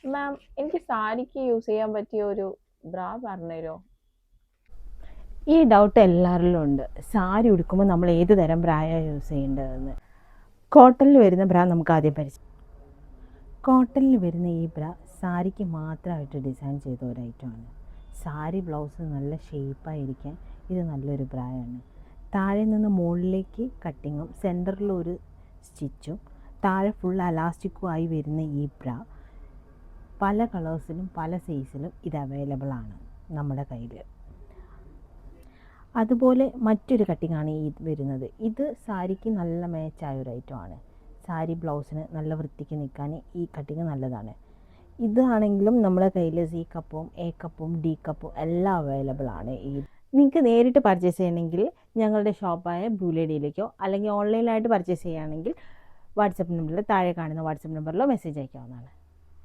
മാം, എനിക്ക് സാരിക്ക് യൂസ് ചെയ്യാൻ പറ്റിയ ഒരു ബ്രാ പറഞ്ഞുതരോ? ഈ ഡൗട്ട് എല്ലാവരിലും ഉണ്ട്. സാരി ഉടുക്കുമ്പോൾ നമ്മൾ ഏത് തരം ബ്രായാണ് യൂസ് ചെയ്യേണ്ടതെന്ന്. കോട്ടണിൽ വരുന്ന ബ്രാ നമുക്ക് ആദ്യം കോട്ടണിൽ വരുന്ന ഈ ബ്രാ സാരിക്ക് മാത്രമായിട്ട് ഡിസൈൻ ചെയ്ത ഒരു ഐറ്റമാണ്. സാരി ബ്ലൗസ് നല്ല ഷേപ്പായിരിക്കാൻ ഇത് നല്ലൊരു ബ്രായാണ്. താഴെ നിന്ന് മുകളിലേക്ക് കട്ടിങ്ങും സെൻറ്ററിലൊരു സ്റ്റിച്ചും താഴെ ഫുൾ അലാസ്റ്റിക്കും ആയി വരുന്ന ഈ ബ്രാ പല കളേഴ്സിലും പല സൈസിലും ഇത് അവൈലബിൾ ആണ് നമ്മുടെ കയ്യിൽ. അതുപോലെ മറ്റൊരു കട്ടിങ്ങാണ് ഈ വരുന്നത്. ഇത് സാരിക്ക് നല്ല മാച്ചായ ഒരു ഐറ്റമാണ്. സാരി ബ്ലൗസിന് നല്ല വൃത്തിക്ക് നിൽക്കാൻ ഈ കട്ടിങ് നല്ലതാണ്. ഇതാണെങ്കിലും നമ്മുടെ കയ്യിൽ സി കപ്പും എ കപ്പും ഡി കപ്പും എല്ലാം അവൈലബിൾ ആണ്. നിങ്ങൾക്ക് നേരിട്ട് പർച്ചേസ് ചെയ്യണമെങ്കിൽ ഞങ്ങളുടെ ഷോപ്പായ ബ്ലൂ ലേഡിയിലേക്കോ അല്ലെങ്കിൽ ഓൺലൈനായിട്ട് പർച്ചേസ് ചെയ്യുകയാണെങ്കിൽ വാട്സപ്പ് നമ്പറിൽ താഴെ കാണുന്ന വാട്സപ്പ് നമ്പറിലോ മെസ്സേജ് അയക്കാവുന്നതാണ്.